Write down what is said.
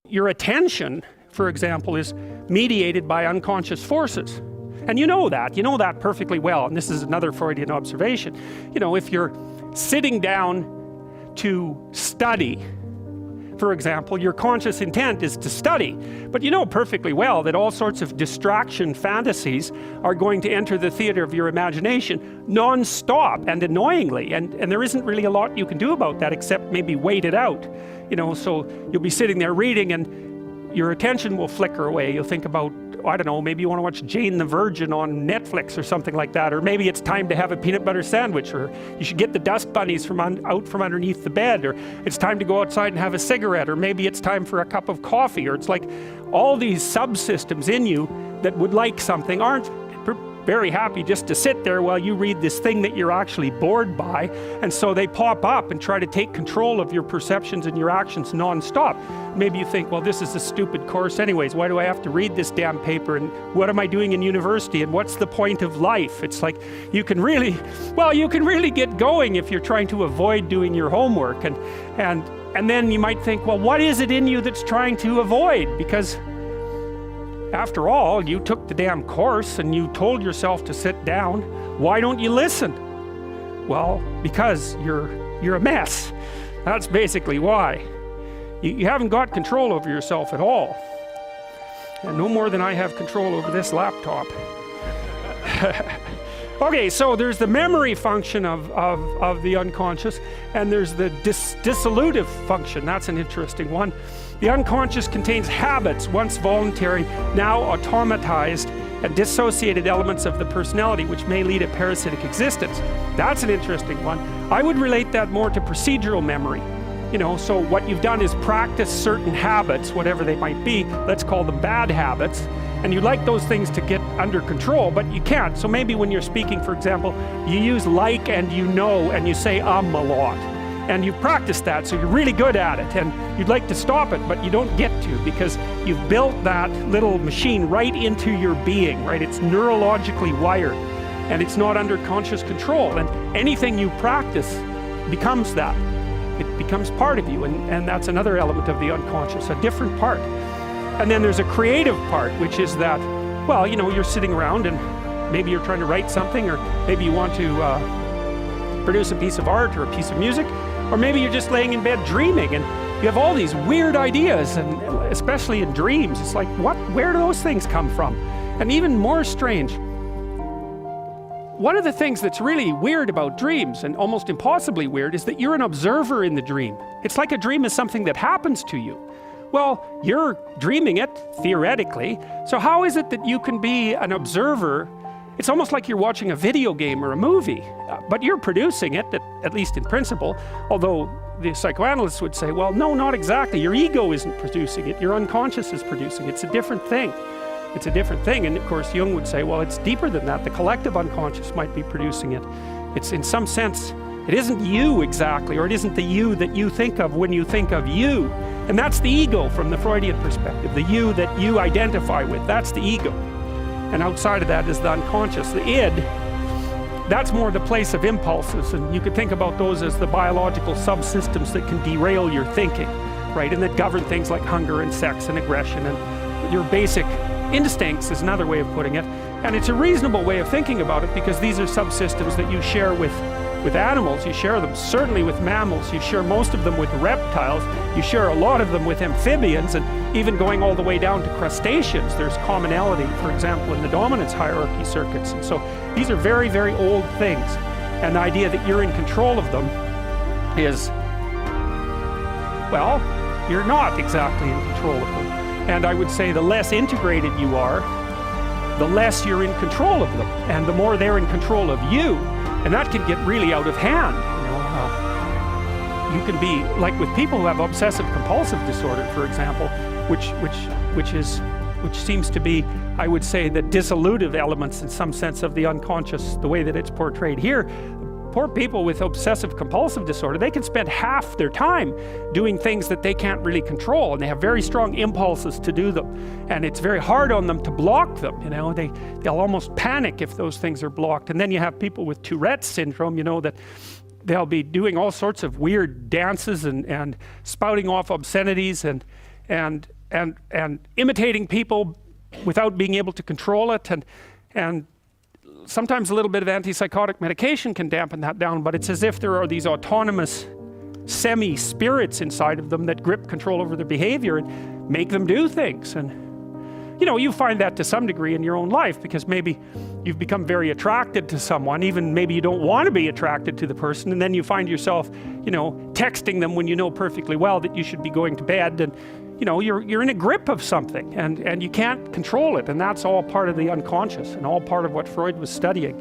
your attention, for example, is mediated by unconscious forces. And you know that perfectly well. And this is another Freudian observation. You know, if you're sitting down to study, for example, your conscious intent is to study. But you know perfectly well that all sorts of distraction fantasies are going to enter the theater of your imagination non-stop and annoyingly. And there isn't really a lot you can do about that except maybe wait it out. You know, so you'll be sitting there reading and your attention will flicker away. You'll think about, I don't know, maybe you want to watch Jane the Virgin on Netflix or something like that, or maybe it's time to have a peanut butter sandwich, or you should get the dust bunnies out from underneath the bed, or it's time to go outside and have a cigarette, or maybe it's time for a cup of coffee, or it's like all these subsystems in you that would like something aren't very happy just to sit there while you read this thing that you're actually bored by, and so they pop up and try to take control of your perceptions and your actions non-stop. Maybe you think, well, this is a stupid course anyways, why do I have to read this damn paper, and what am I doing in university, and what's the point of life? It's like you can really get going if you're trying to avoid doing your homework, and then you might think, well, what is it in you that's trying to avoid? Because after all, you took the damn course and you told yourself to sit down. Why don't you listen? Well, because you're a mess. That's basically why. You haven't got control over yourself at all. And no more than I have control over this laptop. Okay, so there's the memory function of the unconscious, and there's the dissolutive function. That's an interesting one. The unconscious contains habits, once voluntary, now automatized and dissociated elements of the personality, which may lead a parasitic existence. That's an interesting one. I would relate that more to procedural memory. You know, so what you've done is practice certain habits, whatever they might be, let's call them bad habits, and you like those things to get under control, but you can't. So maybe when you're speaking, for example, you use like and you know, and you say a lot. And you've practiced that, so you're really good at it, and you'd like to stop it, but you don't get to, because you've built that little machine right into your being, right? It's neurologically wired, and it's not under conscious control, and anything you practice becomes that. It becomes part of you, and that's another element of the unconscious, a different part. And then there's a creative part, which is that, well, you know, you're sitting around, and maybe you're trying to write something, or maybe you want to produce a piece of art or a piece of music, or maybe you're just laying in bed dreaming and you have all these weird ideas, and especially in dreams, it's like, where do those things come from? And even more strange, one of the things that's really weird about dreams, and almost impossibly weird, is that you're an observer in the dream. It's like a dream is something that happens to you. Well, you're dreaming it, theoretically, so how is it that you can be an observer? It's almost like you're watching a video game or a movie, but you're producing it, at least in principle, although the psychoanalysts would say, well, no, not exactly. Your ego isn't producing it. Your unconscious is producing it. It's a different thing. It's a different thing. And of course, Jung would say, well, it's deeper than that. The collective unconscious might be producing it. It's in some sense, it isn't you exactly, or it isn't the you that you think of when you think of you. And that's the ego from the Freudian perspective, the you that you identify with. That's the ego. And outside of that is the unconscious, the id. That's more the place of impulses, and you could think about those as the biological subsystems that can derail your thinking, right? And that govern things like hunger and sex and aggression, and your basic instincts is another way of putting it. And it's a reasonable way of thinking about it, because these are subsystems that you share with animals. You share them certainly with mammals. You share most of them with reptiles. You share a lot of them with amphibians, and even going all the way down to crustaceans, there's commonality, for example, in the dominance hierarchy circuits. And so these are very, very old things. And the idea that you're in control of them is, well, you're not exactly in control of them. And I would say the less integrated you are, the less you're in control of them, and the more they're in control of you. And that can get really out of hand. You can be like with people who have obsessive compulsive disorder, for example, which seems to be, I would say, the dissolutive elements in some sense of the unconscious, the way that it's portrayed here. Poor people with obsessive compulsive disorder, they can spend half their time doing things that they can't really control, and they have very strong impulses to do them, and it's very hard on them to block them. They'll almost panic if those things are blocked. And then you have people with Tourette's syndrome, that they'll be doing all sorts of weird dances and spouting off obscenities, and and imitating people without being able to control it, and sometimes a little bit of antipsychotic medication can dampen that down, but it's as if there are these autonomous semi-spirits inside of them that grip control over their behavior and make them do things. And you know, you find that to some degree in your own life, because maybe you've become very attracted to someone, even maybe you don't want to be attracted to the person, and then you find yourself, you know, texting them when you know perfectly well that you should be going to bed, and you know, you're in a grip of something, and you can't control it, and that's all part of the unconscious and all part of what Freud was studying.